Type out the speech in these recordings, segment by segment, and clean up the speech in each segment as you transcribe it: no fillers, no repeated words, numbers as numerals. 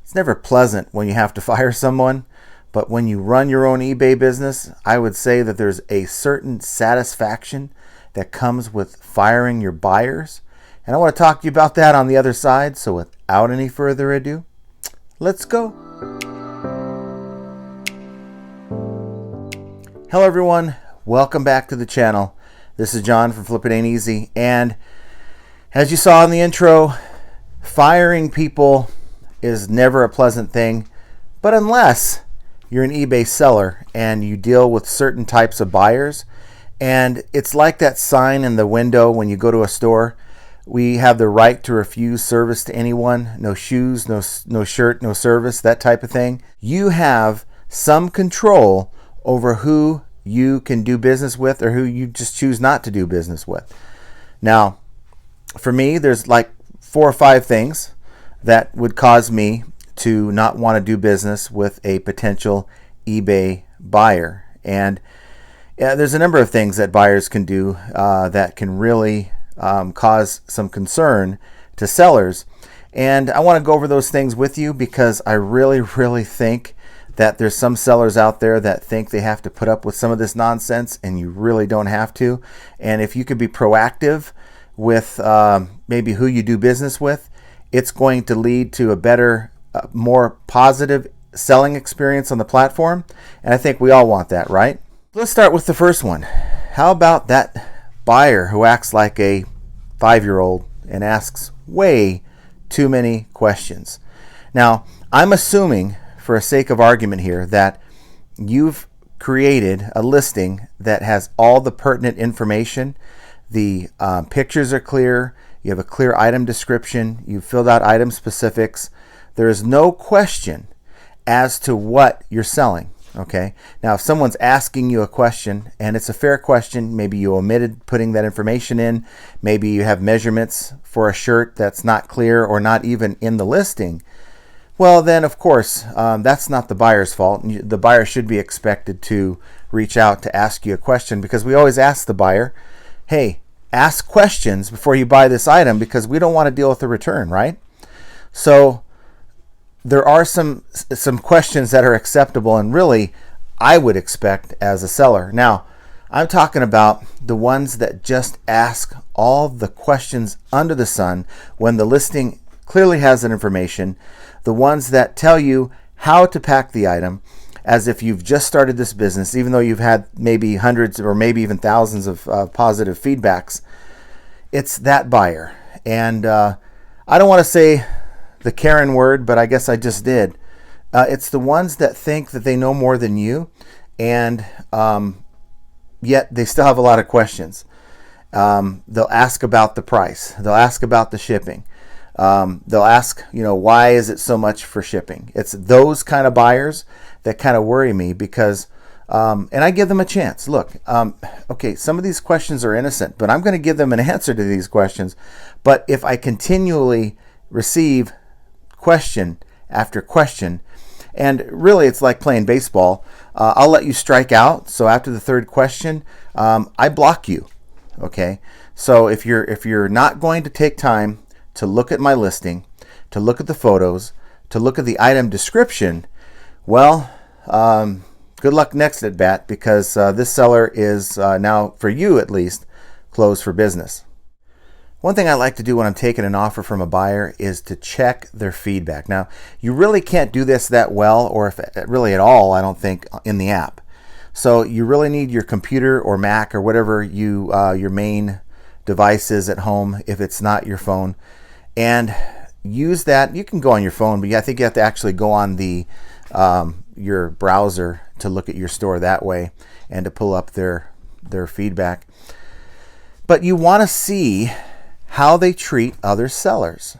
It's never pleasant when you have to fire someone, but when you run your own eBay business, I would say that there's a certain satisfaction that comes with firing your buyers. And I want to talk to you about that on the other side. So without any further ado, let's go. Hello everyone, welcome back to the channel. This is John from Flip It Ain't Easy, and as you saw in the intro, firing people is never a pleasant thing, but unless you're an eBay seller and you deal with certain types of buyers, and it's like that sign in the window when you go to a store. We have the right to refuse service to anyone. No shoes, no shirt, no service, that type of thing. You have some control over who you can do business with or who you just choose not to do business with. Now, for me, there's like 4 or 5 things that would cause me to not want to do business with a potential eBay buyer. And there's a number of things that buyers can do that can really cause some concern to sellers. And I want to go over those things with you because I really think that there's some sellers out there that think they have to put up with some of this nonsense, and you really don't have to. And if you could be proactive with maybe who you do business with, it's going to lead to a better, more positive selling experience on the platform. And I think we all want that, right? Let's start with the first one. How about that buyer who acts like a 5-year-old and asks way too many questions? Now, I'm assuming, for a sake of argument here, that you've created a listing that has all the pertinent information. The pictures are clear. You have a clear item description. You've filled out item specifics. There is no question as to what you're selling. Okay. Now, if someone's asking you a question and it's a fair question, maybe you omitted putting that information in, maybe you have measurements for a shirt that's not clear or not even in the listing, well, then, of course, that's not the buyer's fault. The buyer should be expected to reach out to ask you a question, because we always ask the buyer, hey, ask questions before you buy this item, because we don't want to deal with the return, right? So there are some questions that are acceptable and really I would expect as a seller. Now, I'm talking about the ones that just ask all the questions under the sun when the listing clearly has that information. The ones that tell you how to pack the item as if you've just started this business, even though you've had maybe hundreds or maybe even thousands of positive feedbacks. It's that buyer. And I don't want to say the Karen word, but I guess I just did. It's the ones that think that they know more than you, and yet they still have a lot of questions. They'll ask about the price. They'll ask about the shipping. They'll ask, why is it so much for shipping? It's those kind of buyers that kind of worry me, because, and I give them a chance. Look, okay, some of these questions are innocent, but I'm going to give them an answer to these questions. But if I continually receive question after question, and really it's like playing baseball, I'll let you strike out. So after the third question, I block you. Okay. So if you're not going to take time to look at my listing, to look at the photos, to look at the item description, well, good luck next at bat, because this seller is now, for you at least, closed for business. One thing I like to do when I'm taking an offer from a buyer is to check their feedback. Now, you really can't do this that well, or if really at all, I don't think, in the app. So you really need your computer or Mac or whatever your main device is at home, if it's not your phone, and use that. You can go on your phone, but I think you have to actually go on the your browser to look at your store that way and to pull up their feedback. But you want to see how they treat other sellers,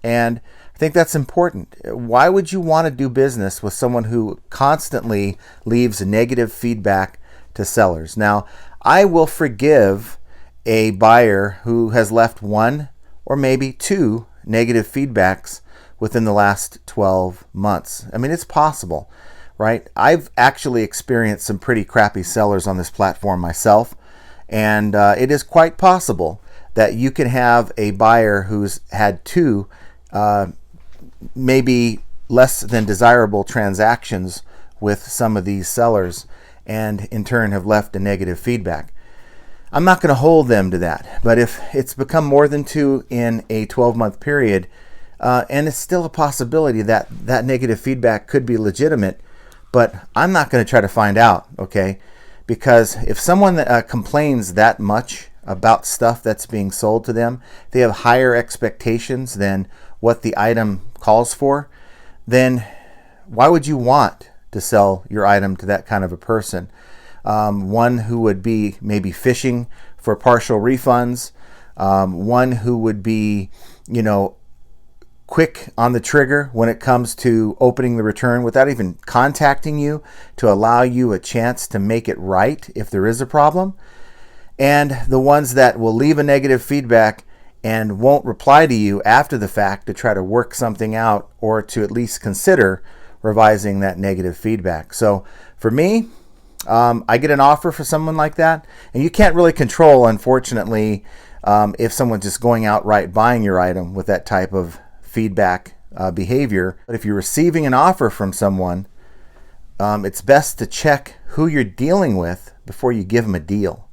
and I think that's important. Why would you want to do business with someone who constantly leaves negative feedback to sellers? Now, I will forgive a buyer who has left 1 or maybe 2 negative feedbacks within the last 12 months. I mean, it's possible, right? I've actually experienced some pretty crappy sellers on this platform myself, and it is quite possible that you can have a buyer who's had 2 maybe less than desirable transactions with some of these sellers, and in turn have left a negative feedback. I'm not going to hold them to that, but if it's become more than 2 in a 12-month period, and it's still a possibility that that negative feedback could be legitimate, but I'm not going to try to find out, okay? Because if someone complains that much about stuff that's being sold to them, they have higher expectations than what the item calls for, then why would you want to sell your item to that kind of a person? One who would be maybe fishing for partial refunds, one who would be, quick on the trigger when it comes to opening the return without even contacting you to allow you a chance to make it right if there is a problem, and the ones that will leave a negative feedback and won't reply to you after the fact to try to work something out or to at least consider revising that negative feedback. So for me, I get an offer for someone like that, and you can't really control, unfortunately, if someone's just going outright buying your item with that type of feedback behavior. But if you're receiving an offer from someone, it's best to check who you're dealing with before you give them a deal.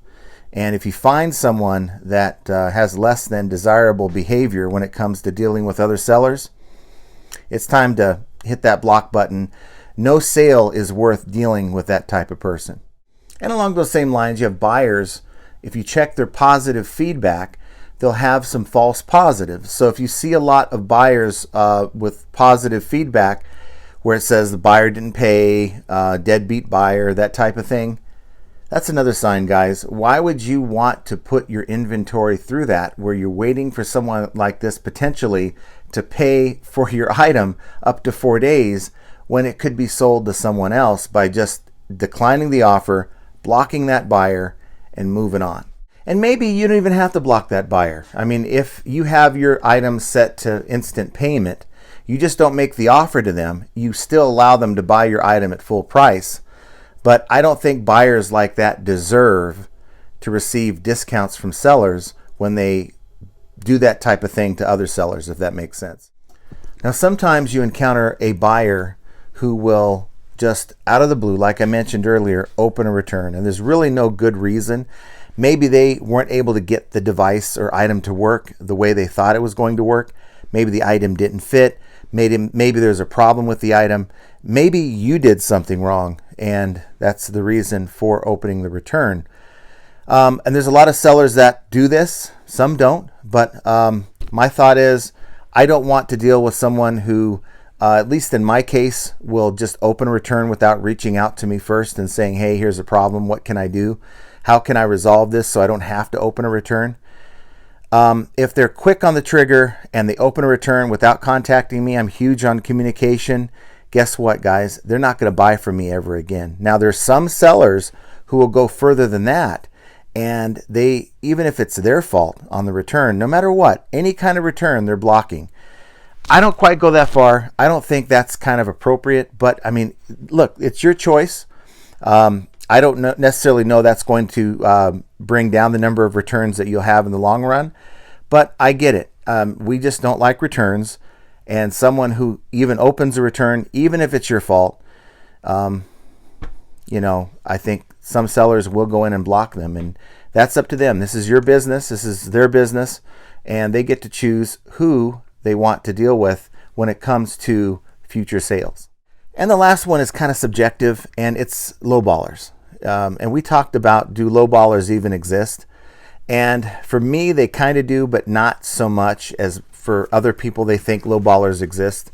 And if you find someone that has less than desirable behavior when it comes to dealing with other sellers, it's time to hit that block button. No sale is worth dealing with that type of person. And along those same lines, you have buyers. If you check their positive feedback, they'll have some false positives. So if you see a lot of buyers with positive feedback where it says the buyer didn't pay, deadbeat buyer, that type of thing, that's another sign, guys. Why would you want to put your inventory through that where you're waiting for someone like this potentially to pay for your item up to 4 days when it could be sold to someone else by just declining the offer, blocking that buyer, and moving on? And maybe you don't even have to block that buyer. I mean, if you have your item set to instant payment, you just don't make the offer to them. You still allow them to buy your item at full price. But I don't think buyers like that deserve to receive discounts from sellers when they do that type of thing to other sellers, if that makes sense. Now, sometimes you encounter a buyer who will just out of the blue, like I mentioned earlier, open a return. And there's really no good reason. Maybe they weren't able to get the device or item to work the way they thought it was going to work. Maybe the item didn't fit. Maybe there's a problem with the item. Maybe you did something wrong, and that's the reason for opening the return. And there's a lot of sellers that do this. Some don't. But my thought is I don't want to deal with someone who, at least in my case, will just open a return without reaching out to me first and saying, hey, here's a problem. What can I do? How can I resolve this so I don't have to open a return? If they're quick on the trigger and they open a return without contacting me, I'm huge on communication. Guess what, guys? They're not going to buy from me ever again. Now, there's some sellers who will go further than that, and they, even if it's their fault on the return, no matter what, any kind of return, they're blocking. I don't quite go that far. I don't think that's kind of appropriate, but I mean, look, it's your choice. I don't necessarily know that's going to bring down the number of returns that you'll have in the long run, but I get it. We just don't like returns, and someone who even opens a return, even if it's your fault, I think some sellers will go in and block them, and that's up to them. This is your business. This is their business, and they get to choose who they want to deal with when it comes to future sales. And the last one is kind of subjective, and it's lowballers. And we talked about, do lowballers even exist? And for me, they kind of do, but not so much as for other people they think lowballers exist.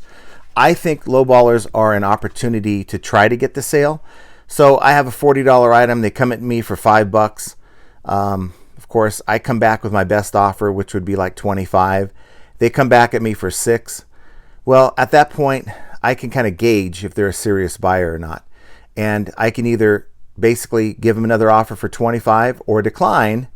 I think lowballers are an opportunity to try to get the sale. So I have a $40 item. They come at me for $5. Of course, I come back with my best offer, which would be like $25. They come back at me for $6. Well, at that point, I can kind of gauge if they're a serious buyer or not. And I can either basically give them another offer for $25 or decline.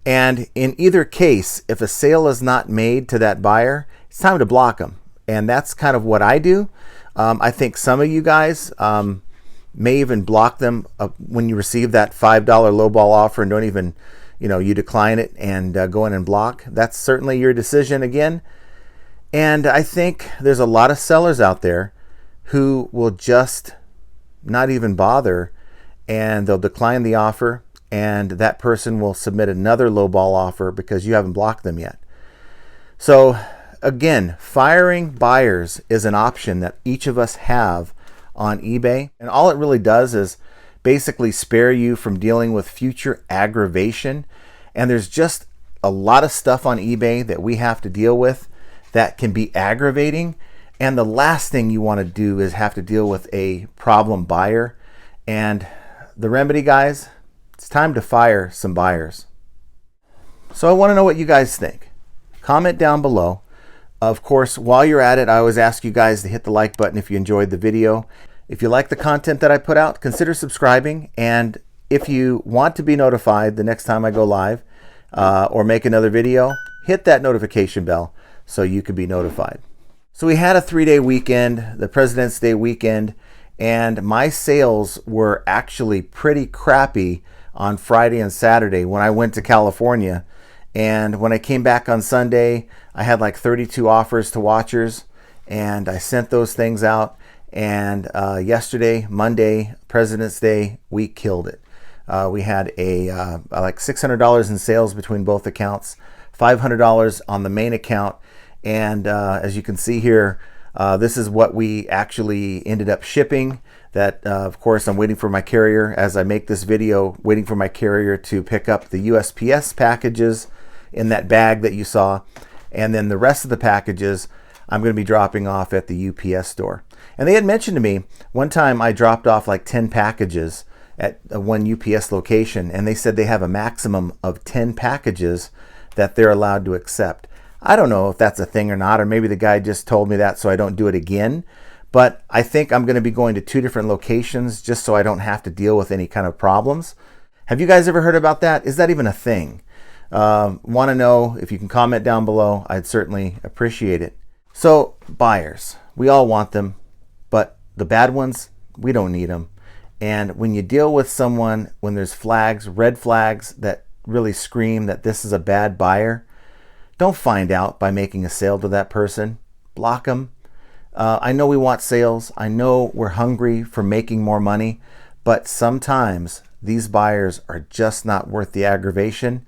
And in either case, if a sale is not made to that buyer, it's time to block them. And that's kind of what I do. I think some of you guys may even block them when you receive that $5 lowball offer and don't even, you decline it and go in and block. That's certainly your decision again. And I think there's a lot of sellers out there who will just not even bother, and they'll decline the offer, and that person will submit another lowball offer because you haven't blocked them yet. So again, firing buyers is an option that each of us have on eBay, and all it really does is basically spare you from dealing with future aggravation. And there's just a lot of stuff on eBay that we have to deal with that can be aggravating, and the last thing you want to do is have to deal with a problem buyer. And the remedy, guys, it's time to fire some buyers. So I want to know what you guys think. Comment down below. Of course, while you're at it, I always ask you guys to hit the like button if you enjoyed the video. If you like the content that I put out, consider subscribing. And if you want to be notified the next time I go live or make another video, hit that notification bell so you can be notified. So we had a 3-day weekend, the President's Day weekend, and my sales were actually pretty crappy on Friday and Saturday when I went to California. And when I came back on Sunday, I had like 32 offers to watchers, and I sent those things out. And yesterday, Monday, President's Day, we killed it. We had like $600 in sales between both accounts, $500 on the main account. And as you can see here, this is what we actually ended up shipping. That, of course, I'm waiting for my carrier as I make this video, waiting for my carrier to pick up the USPS packages in that bag that you saw. And then the rest of the packages I'm going to be dropping off at the UPS store. And they had mentioned to me one time I dropped off like 10 packages at one UPS location, and they said they have a maximum of 10 packages that they're allowed to accept. I don't know if that's a thing or not, or maybe the guy just told me that so I don't do it again. But I think I'm going to be going to 2 different locations just so I don't have to deal with any kind of problems. Have you guys ever heard about that? Is that even a thing? Want to know? If you can comment down below, I'd certainly appreciate it. So buyers, we all want them, but the bad ones, we don't need them. And when you deal with someone, when there's flags, red flags that really scream that this is a bad buyer, don't find out by making a sale to that person. Block them. I know we want sales. I know we're hungry for making more money, but sometimes these buyers are just not worth the aggravation.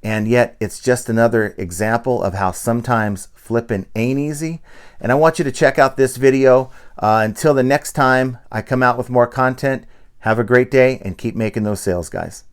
And yet it's just another example of how sometimes flipping ain't easy. And I want you to check out this video. Until the next time I come out with more content, have a great day and keep making those sales, guys.